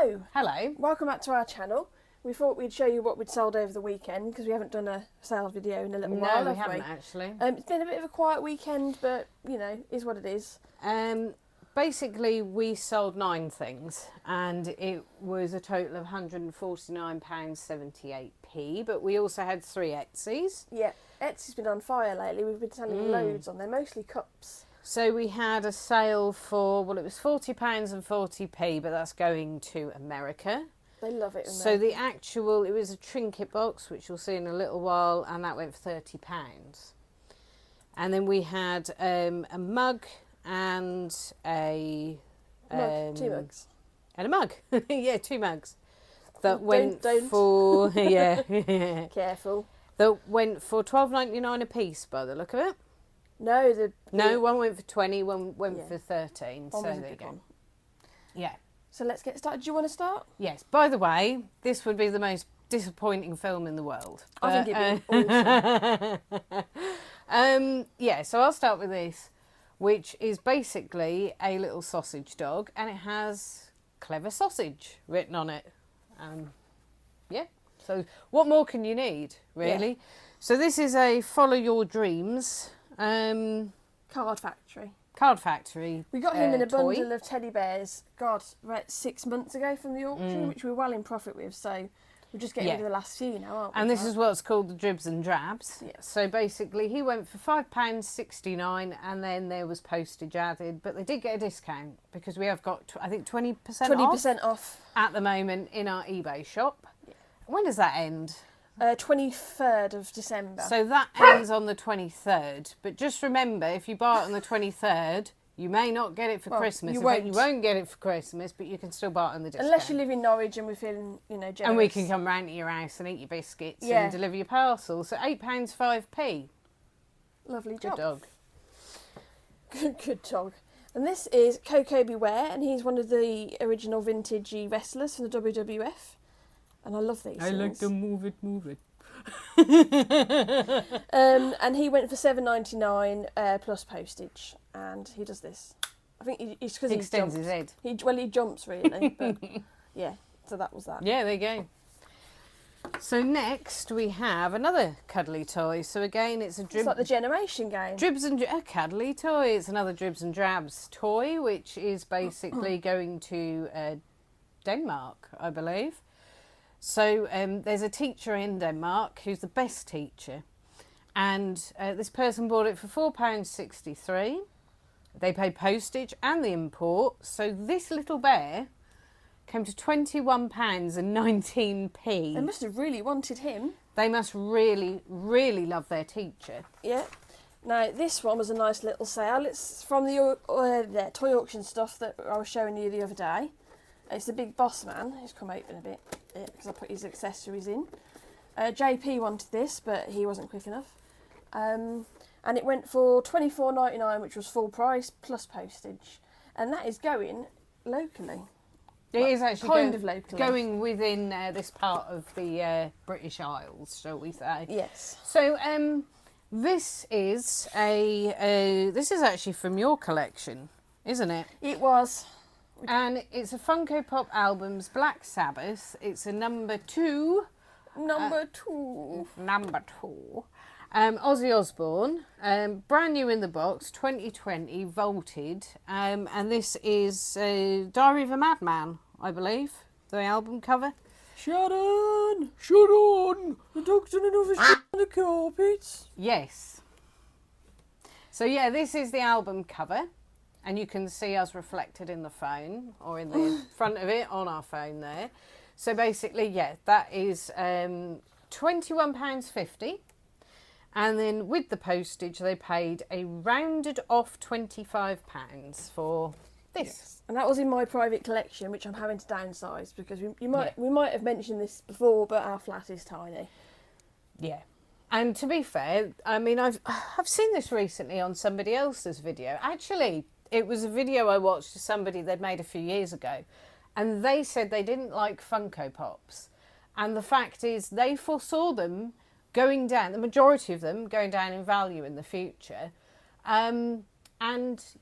Hello. Hello. Welcome back to our channel. We thought we'd show you what we'd sold over the weekend because we haven't done a sales video in a little while, No, we have we? haven't actually. It's been a bit of a quiet weekend, but you know, is what it is. Basically, we sold 9 things and it was a total of £149.78p, but we also had 3 Etsy's. Yeah, Etsy's been on fire lately. We've been selling loads on there, mostly cups. So we had a sale for, well, it was £40 and 40p, but that's going to America. They love it. So the actual, it was a trinket box, which you'll see in a little while, and that went for £30. And then we had a mug and a... Mug, 2 mugs. And a mug. Yeah, 2 mugs. That went don't. for... Yeah. Careful. That went for $12.99 a piece, by the look of it. No, No, one went for 20, one went Yeah. for 13. One So was a there you good go. one. Yeah. So let's get started. Do you want to start? Yes. By the way, this would be the most disappointing film in the world. I think it'd be awesome. Yeah, so I'll start with this, which is basically a little sausage dog, and it has clever sausage written on it. Yeah. So what more can you need, really? Yeah. So this is a Follow Your Dreams Card Factory. Card Factory. We got him in a toy. bundle of teddy bears, God, about 6 months ago from the auction, which we're well in profit with, so we're just getting rid of the last few now, aren't we? And this is what's called the dribs and drabs. Yeah. So basically he went for £5.69 and then there was postage added, but they did get a discount because we have got, I think, 20% 20% off at the moment in our eBay shop. Yeah. When does that end? 23rd of December. So that ends on the 23rd. But just remember, if you buy it on the 23rd, you may not get it for Christmas. You In fact, won't. you won't get it for Christmas, but you can still buy it on the discount. Unless you live in Norwich and we're feeling, you know, generous. And we can come round to your house and eat your biscuits Yeah. and deliver your parcel. So £8 5p. Lovely Good job. dog. Good dog. And this is Coco Beware, and he's one of the original vintagey wrestlers from the WWF. And I love these things. move it. And he went for $7.99 plus postage, and he does this. I think it's because He he extends jumps. his head. He jumps really, but yeah. So that was that. Yeah, there you go. So next we have another cuddly toy. So again, it's a It's like the generation game. dribs and a cuddly toy. It's another dribs and drabs toy, which is basically going to Denmark, I believe. So there's a teacher in Denmark who's the best teacher, and this person bought it for £4.63. They paid postage and the import. So this little bear came to £21.19p. They must have really wanted him. They must really, really love their teacher. Yeah. Now this one was a nice little sale. It's from the toy auction stuff that I was showing you the other day. It's the big boss man. He's come open a bit because I put his accessories in. JP wanted this, but he wasn't quick enough. And it went for $24.99, which was full price plus postage. And that is going locally. It is actually kind of locally. going within this part of the British Isles, shall we say? Yes. So this is this is actually from your collection, isn't it? It was. And it's a Funko Pop Albums Black Sabbath. It's a number 2. Number 2. Number 2. Ozzy Osbourne, brand new in the box, 2020, vaulted. And this is Diary of a Madman, I believe, the album cover. Sharon! Sharon! The dog's done another shit on the carpet. Yes. So yeah, this is the album cover. And you can see us reflected in the phone or in the front of it on our phone there. So basically, yeah, that is £21.50. And then with the postage, they paid a rounded off £25 for this. Yes. And that was in my private collection, which I'm having to downsize because we might have mentioned this before, but our flat is tiny. Yeah. And to be fair, I mean, I've seen this recently on somebody else's video. Actually, it was a video I watched of somebody they'd made a few years ago, and they said they didn't like Funko Pops. And the fact is they foresaw them going down, the majority of them going down in value in the future. And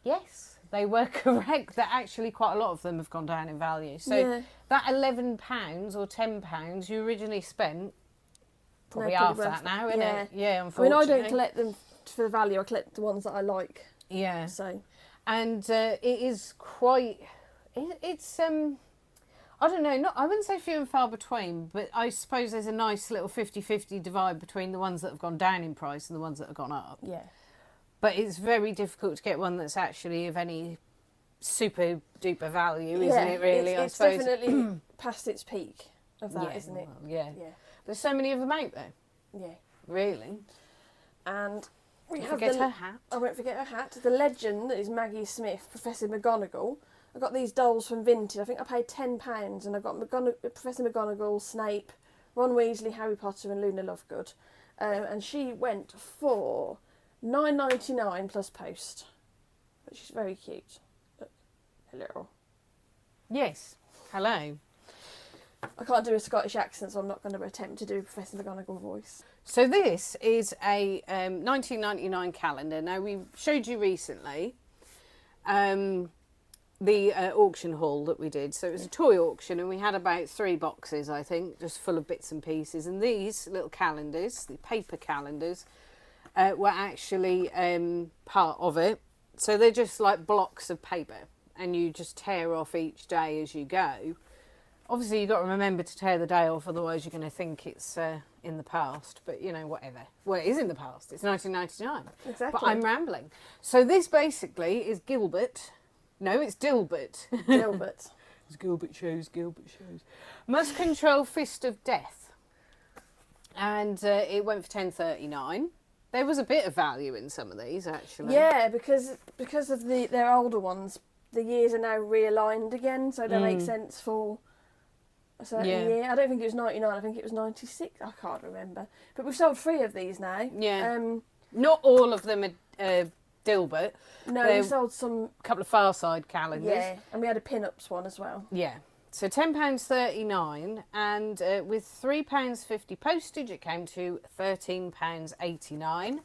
yes, they were correct that actually quite a lot of them have gone down in value. So Yeah. that £11 or £10 you originally spent, probably No, half probably that worth now, it. isn't Yeah. it? Yeah, I mean, unfortunately. I don't collect them for the value. I collect the ones that I like. Yeah. So. And it is quite, it's I don't know, I wouldn't say few and far between, but I suppose there's a nice little 50-50 divide between the ones that have gone down in price and the ones that have gone up. Yeah. But it's very difficult to get one that's actually of any super duper value, isn't it, really? It's I suppose. definitely past its peak of that, Yeah, isn't it? well, yeah. Yeah. There's so many of them out there, Yeah. really. And we Don't have forget her hat. I won't forget her hat. The legend is Maggie Smith, Professor McGonagall. I got these dolls from Vinted. I think I paid £10 and I got Professor McGonagall, Snape, Ron Weasley, Harry Potter and Luna Lovegood. And she went for $9.99 plus post. But she's very cute. Look, hello. Yes. Hello. I can't do a Scottish accent, so I'm not going to attempt to do Professor McGonagall voice. So this is a 1999 calendar. Now, we showed you recently the auction haul that we did. So it was a toy auction and we had about 3 boxes, I think, just full of bits and pieces. And these little calendars, the paper calendars, were actually part of it. So they're just like blocks of paper and you just tear off each day as you go. Obviously, you've got to remember to tear the day off, otherwise you're going to think it's in the past. But, you know, whatever. Well, it is in the past. It's 1999. Exactly. But I'm rambling. So this basically is Gilbert. No, it's Dilbert. Gilbert. It's Gilbert shows. Must control Fist of Death. And it went for $10.39. There was a bit of value in some of these, actually. Yeah, because of their older ones, the years are now realigned again, so they make sense for a certain year. I don't think it was 99, I think it was 96. I can't remember. But we've sold 3 of these now. Yeah. Not all of them are Dilbert. No, They're we sold some. a couple of Far Side calendars. Yeah, and we had a pin-ups one as well. Yeah. So £10.39 and with £3.50 postage it came to £13.89.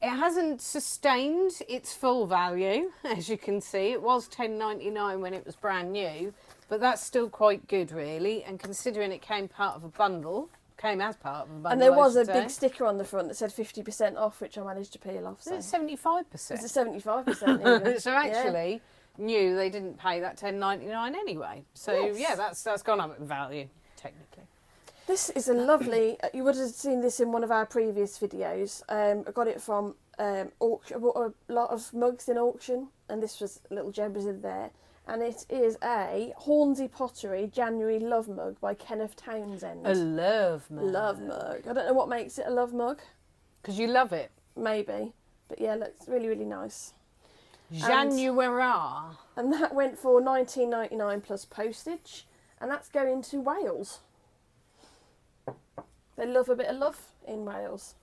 It hasn't sustained its full value, as you can see. It was $10.99 when it was brand new, but that's still quite good, really. And considering it came as part of a bundle, and there was a big sticker on the front that said 50% off, which I managed to peel off. So it's 75%. It's a 75% even. So actually, new they didn't pay that $10.99 anyway. So Yes. yeah, that's gone up in value technically. This is a lovely. You would have seen this in one of our previous videos. I got it from auction. I bought a lot of mugs in auction, and this was little gem was in there. And it is a Hornsey Pottery January Love Mug by Kenneth Townsend. A love mug. Love mug. I don't know what makes it a love mug. Because you love it. Maybe, but yeah, looks really really nice. January. And that went for $19.99 plus postage, and that's going to Wales. They love a bit of love in Wales.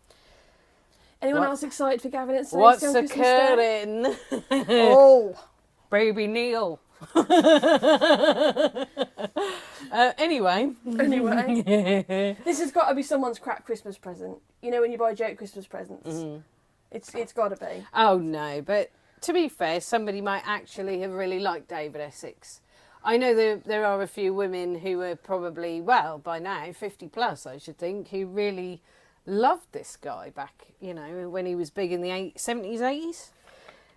Anyone else excited for Gavin and Stacey What's on Christmas Day? occurring? Oh, Baby Neil. Anyway, this has got to be someone's crap Christmas present. You know when you buy joke Christmas presents, it's got to be. Oh no, but to be fair, somebody might actually have really liked David Essex. I know there are a few women who are probably, well, by now, 50 plus, I should think, who really loved this guy back, you know, when he was big in the 70s, 80s.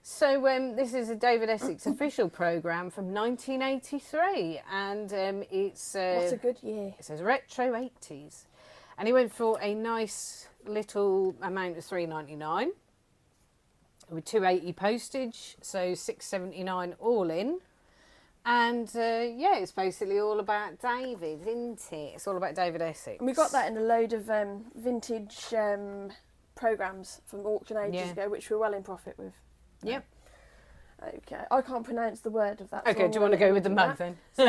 So this is a David Essex official programme from 1983, and it's... what a good year. It says retro 80s. And he went for a nice little amount of $3.99 with $2.80 postage, so $6.79 all in. And yeah, it's basically all about David, isn't it? It's all about David Essex. And we got that in a load of vintage programmes from auction ages ago, which we're well in profit with. Yep. Okay, I can't pronounce the word of that. Okay, so do you want to go with the mug then? So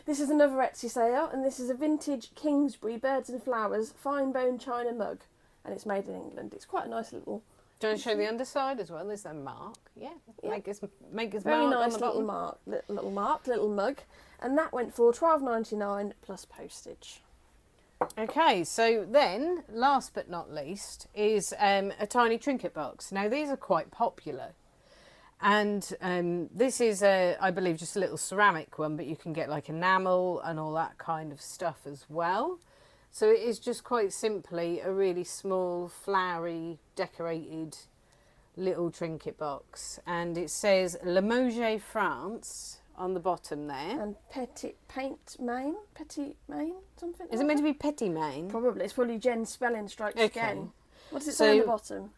this is another Etsy sale, and this is a vintage Kingsbury Birds and Flowers fine bone china mug, and it's made in England. It's quite a nice little... Do you want to show the underside as well? There's a mark. Yeah. Make us very mark nice on the little mark, little mug, and that went for $12.99 plus postage. Okay, so then, last but not least, is a tiny trinket box. Now, these are quite popular. And this is, I believe, just a little ceramic one, but you can get like enamel and all that kind of stuff as well. So it is just quite simply a really small, flowery, decorated little trinket box. And it says Limoges, France on the bottom there. And Petit Main, something. Is it meant to be Petit Main? Probably. It's probably Jen's spelling strikes again. What does it So, say on the bottom?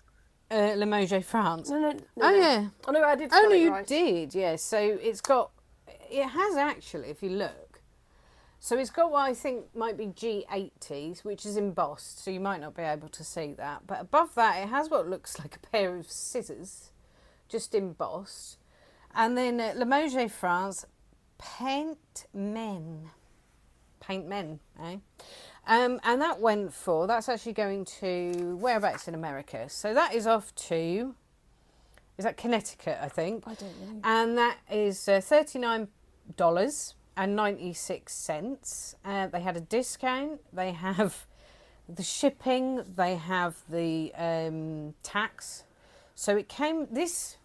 Limoges, France. No. Oh, yeah. Oh, no, I did spell Oh, no, it you right. did, yeah. So it has actually, if you look, so it's got what I think might be G80s, which is embossed, so you might not be able to see that. But above that, it has what looks like a pair of scissors, just embossed. And then Limoges, France, Paint Men, eh? And that went for, that's actually going to, whereabouts in America? So that is off to, is that Connecticut, I think? I don't know. And that is $39.96. They had a discount. They have the shipping. They have the tax. So it came, this,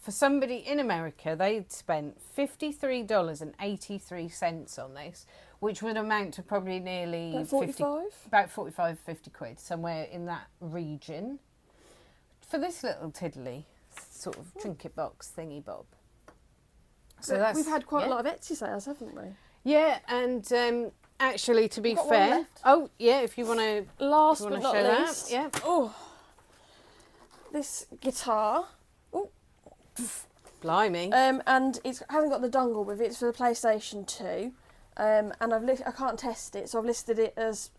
for somebody in America, they'd spent $53.83 on this, which would amount to probably nearly About 45? about 45, 50 quid, somewhere in that region, for this little tiddly sort of trinket box thingy bob. So But that's, we've had quite a lot of Etsy sales, haven't we? Yeah, and actually, to be We've got one fair, left. oh yeah, if you want to, Last want but to not show least, that, yeah, oh, this guitar. Oh, blimey, and it hasn't got the dongle with it. It's for the PlayStation 2. And I can't test it, so I've listed it as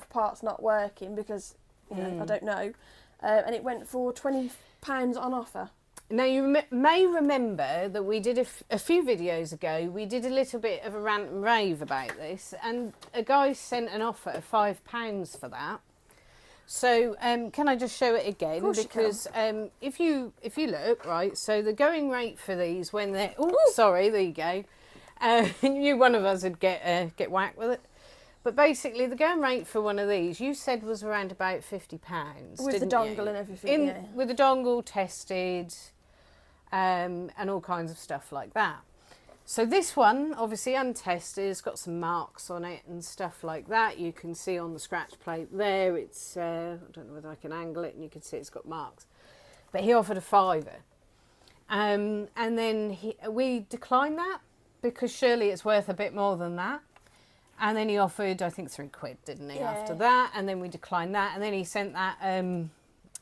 parts not working because I don't know. And it went for £20 on offer. Now, you may remember that we did a few videos ago, we did a little bit of a rant and rave about this, and a guy sent an offer of £5 for that. So, can I just show it again? Of course Because if you look, right, so the going rate for these when they're... Oh, sorry, there you go. You knew one of us would get whacked with it. But basically, the going rate for one of these, you said was around about £50, With the dongle and everything, yeah. With the dongle tested, and all kinds of stuff like that. So this one, obviously untested, has got some marks on it and stuff like that. You can see on the scratch plate there, it's, I don't know whether I can angle it, and you can see it's got marks. But he offered a £5. And then we declined that, because surely it's worth a bit more than that. And then he offered, I think, £3, didn't he, after that? And then we declined that. And then he sent that,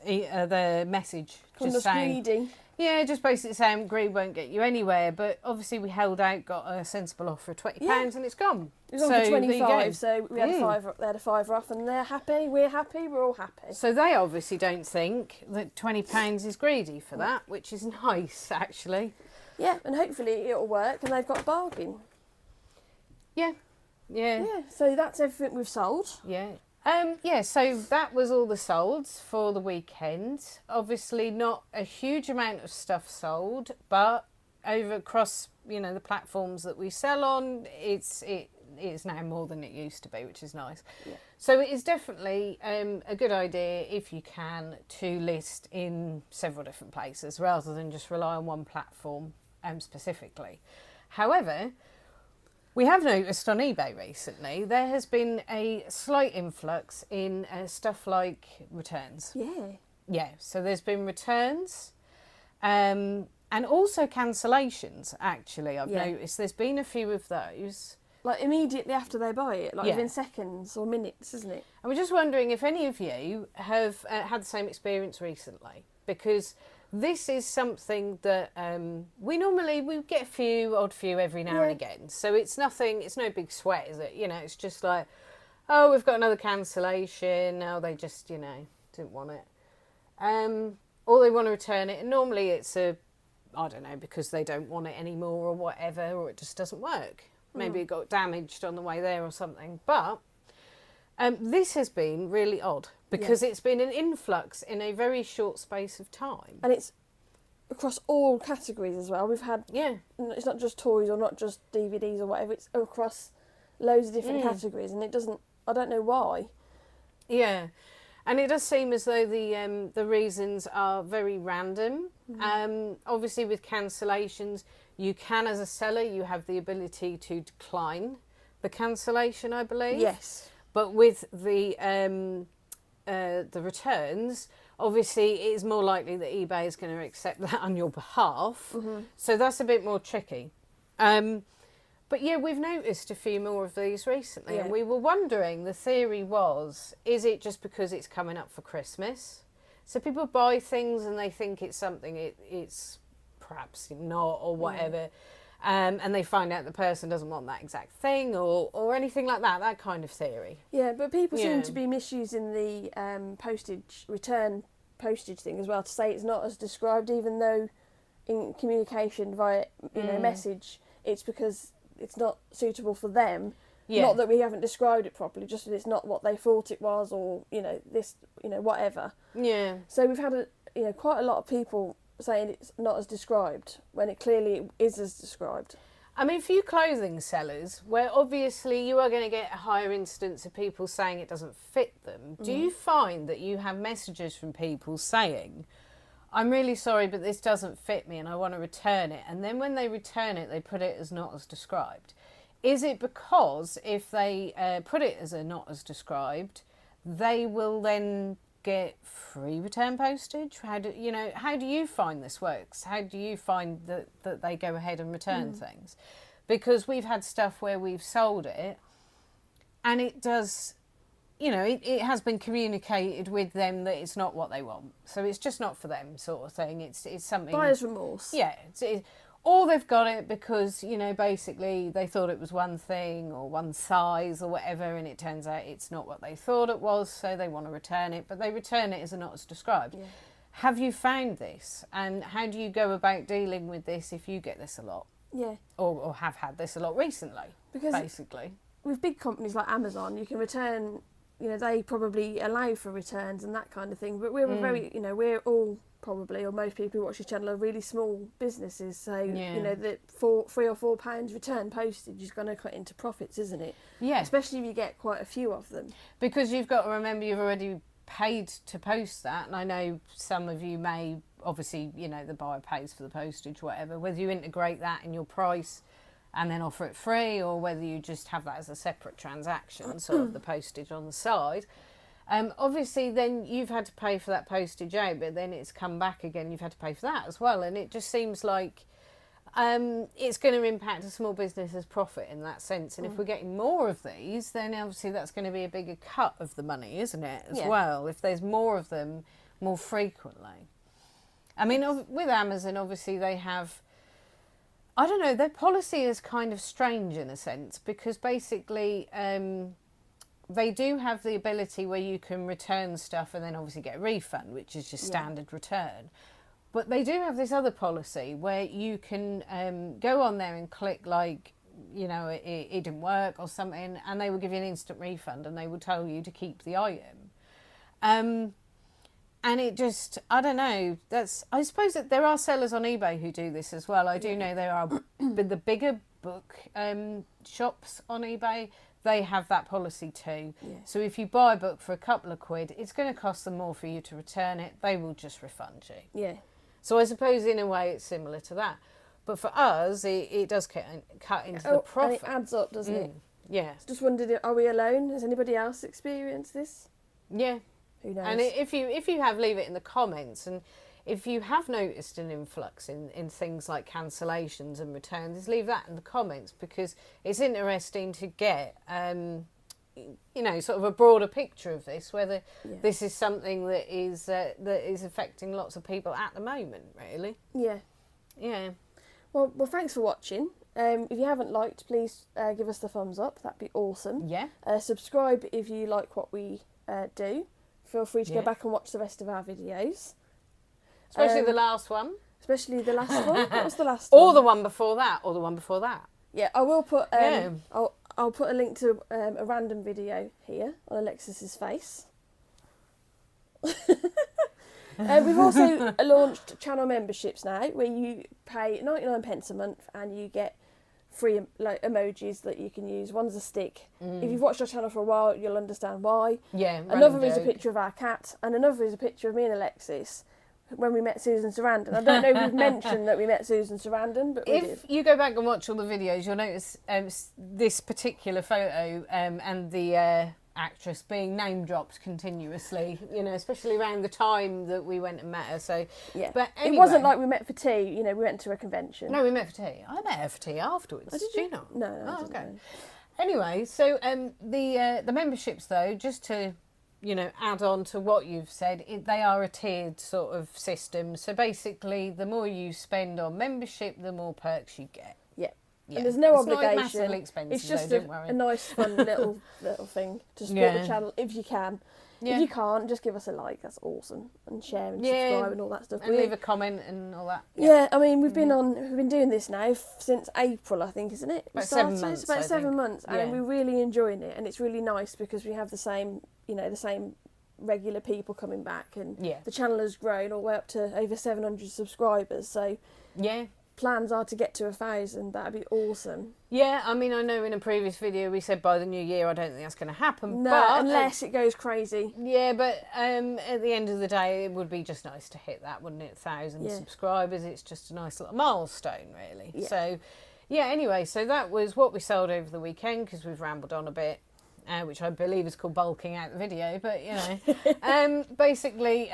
the message just saying... greedy. Yeah, just basically saying greed won't get you anywhere. But obviously we held out, got a sensible offer of £20 and it's gone. It was on for 25, so we had a fiver. They had a fiver off, and they're happy. We're happy. We're all happy. So they obviously don't think that £20 is greedy for that, which is nice, actually. Yeah, and hopefully it'll work, and they've got a bargain. Yeah. Yeah, so that's everything we've sold. Yeah. So that was all the solds for the weekend. Obviously not a huge amount of stuff sold, but across, the platforms that we sell on, it is now more than it used to be, which is nice. Yeah. So it is definitely a good idea, if you can, to list in several different places rather than just rely on one platform specifically. However, we have noticed on eBay recently there has been a slight influx in stuff like returns. Yeah. Yeah, so there's been returns and also cancellations, actually. I've noticed there's been a few of those. Like immediately after they buy it, like within seconds or minutes, isn't it? And we're just wondering if any of you have had the same experience recently, because this is something that we get a odd few every now and again. So it's nothing, it's no big sweat, is it? It's just like, oh, we've got another cancellation. Oh, they just, didn't want it. Or they want to return it. And normally it's I don't know, because they don't want it anymore or whatever, or it just doesn't work. Maybe it got damaged on the way there or something. But this has been really odd, because it's been an influx in a very short space of time. And it's across all categories as well. We've had, it's not just toys or not just DVDs or whatever, it's across loads of different categories, and I don't know why. Yeah. And it does seem as though the reasons are very random. Obviously, with cancellations, you can, as a seller, you have the ability to decline the cancellation, I believe. Yes. But with the returns, obviously, it is more likely that eBay is going to accept that on your behalf. So that's a bit more tricky. But yeah, we've noticed a few more of these recently, and we were wondering, the theory was, is it just because it's coming up for Christmas? So people buy things and they think it's something it's perhaps not, or whatever, and they find out the person doesn't want that exact thing, or anything like that, that kind of theory. Yeah, but people seem to be misusing the return postage thing as well, to say it's not as described, even though in communication via message, it's because it's not suitable for them. Not that we haven't described it properly, just that it's not what they thought it was, or whatever. Yeah. So we've had quite a lot of people saying it's not as described when it clearly is as described. I mean, for you clothing sellers, where obviously you are going to get a higher instance of people saying it doesn't fit them, do you find that you have messages from people saying, I'm really sorry, but this doesn't fit me and I want to return it, and then when they return it, they put it as not as described? Is it because if they put it as a not as described, they will then get free return postage? How do you find this works? How do you find that they go ahead and return things? Because we've had stuff where we've sold it and it does, it has been communicated with them that it's not what they want. So it's just not for them, sort of thing. It's something... Buyer's remorse. Yeah. Or they've got it because, basically they thought it was one thing or one size or whatever, and it turns out it's not what they thought it was, so they want to return it, but they return it as not as described. Yeah. Have you found this? And how do you go about dealing with this if you get this a lot? Yeah. Or have had this a lot recently, because basically. With big companies like Amazon, you can return, they probably allow for returns and that kind of thing, but we're a very, we're all... probably, or most people who watch the channel, are really small businesses, so that £3 or £4 return postage is going to cut into profits, isn't it? Yeah. Especially if you get quite a few of them. Because you've got to remember you've already paid to post that, and I know some of you may, obviously, the buyer pays for the postage, whatever, whether you integrate that in your price and then offer it free, or whether you just have that as a separate transaction, sort of the postage on the side. Obviously, then you've had to pay for that postage out, but then it's come back again. You've had to pay for that as well, and it just seems like it's going to impact a small business's profit in that sense. And if we're getting more of these, then obviously that's going to be a bigger cut of the money, isn't it? As well, if there's more of them more frequently. I mean, with Amazon, obviously they have. I don't know. Their policy is kind of strange in a sense, because basically. They do have the ability where you can return stuff and then obviously get a refund, which is just standard return. But they do have this other policy where you can go on there and click like, it didn't work or something, and they will give you an instant refund and they will tell you to keep the item. And it just, I don't know, I suppose that there are sellers on eBay who do this as well. I do know there are the bigger book shops on eBay. They have that policy too. Yeah. So if you buy a book for a couple of quid, it's going to cost them more for you to return it. They will just refund you. Yeah. So I suppose in a way it's similar to that. But for us, it does cut into the profit. And it adds up, doesn't it? Yeah. Just wondered, are we alone? Has anybody else experienced this? Yeah. Who knows? And if you have, leave it in the comments. And if you have noticed an influx in things like cancellations and returns, leave that in the comments, because it's interesting to get, sort of a broader picture of this, whether this is something that is affecting lots of people at the moment, really. Yeah. Yeah. Well, thanks for watching. If you haven't liked, please give us the thumbs up. That'd be awesome. Yeah. Subscribe if you like what we do. Feel free to go back and watch the rest of our videos. Especially the last one. Especially the last one. What was the last one? Or the one before that. Or the one before that. Yeah, I will put. I'll put a link to a random video here on Alexis's face. We've also launched channel memberships now, where you pay 99 pence a month and you get free like emojis that you can use. One's a stick. If you've watched our channel for a while, you'll understand why. Yeah. Another is a picture of our cat, and another is a picture of me and Alexis when we met Susan Sarandon. I don't know if we've mentioned that we met Susan Sarandon, but we did. If you go back and watch all the videos, you'll notice this particular photo and the actress being name dropped continuously, you know, especially around the time that we went and met her. So, Yeah, but anyway, it wasn't like we met for tea. You know, we went to a convention. No, we met for tea. I met her for tea afterwards. Oh, did you not? No, I didn't okay. know. Anyway, so the memberships though, just to add on to what you've said, they are a tiered sort of system. So basically, the more you spend on membership, the more perks you get. Yeah. And there's no it's obligation. Not massively expensive, it's just though, don't worry. a nice, fun little thing to support the channel if you can. Yeah. If you can't, just give us a like. That's awesome, and share and subscribe and all that stuff. And leave a comment and all that. Yeah, I mean we've been doing this now since April, I think, isn't it? About 7 months. It's about 7 months, and Yeah. we're really enjoying it, and it's really nice because we have the same regular people coming back, and the channel has grown all the way up to over 700 subscribers. So yeah. Plans are to get to 1,000. That'd be awesome. Yeah, I mean, I know in a previous video we said by the new year. I don't think that's going to happen. No, but, unless it goes crazy. Yeah, but at the end of the day, it would be just nice to hit that, wouldn't it? 1,000 subscribers. It's just a nice little milestone, really. Yeah. So, yeah. Anyway, so that was what we sold over the weekend because we've rambled on a bit. Which I believe is called bulking out the video, but basically,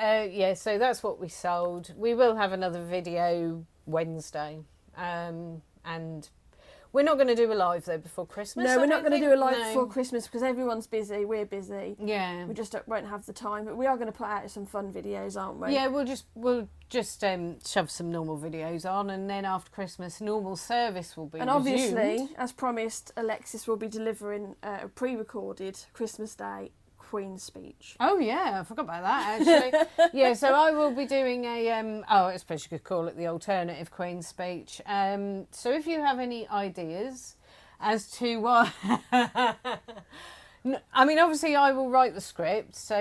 so that's what we sold. We will have another video Wednesday, and we're not going to do a live though before Christmas. No, we're not going to do a live No. before Christmas because everyone's busy. We're busy. Yeah, we just won't have the time. But we are going to put out some fun videos, aren't we? Yeah, we'll just shove some normal videos on, and then after Christmas, normal service will be and resumed. obviously, as promised, Alexis will be delivering a pre-recorded Christmas Day Queen's speech. Oh yeah, I forgot about that actually. Yeah, so I will be doing a I suppose you could call it the alternative Queen's speech. So if you have any ideas as to what I mean, obviously I will write the script, so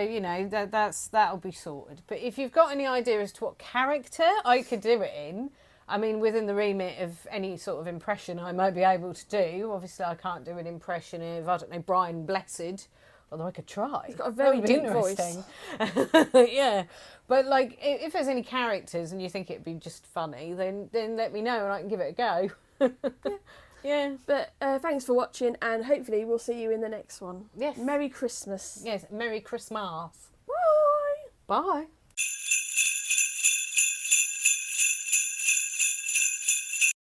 that'll be sorted. But if you've got any idea as to what character I could do it in, I mean, within the remit of any sort of impression I might be able to do. Obviously, I can't do an impression of, I don't know, Brian Blessed, although I could try. He's got a very deep voice. Yeah, but like, if there's any characters and you think it'd be just funny, then let me know and I can give it a go. Yeah. But thanks for watching, and hopefully we'll see you in the next one. Yes. Merry Christmas. Yes, Merry Christmas. Bye. Bye.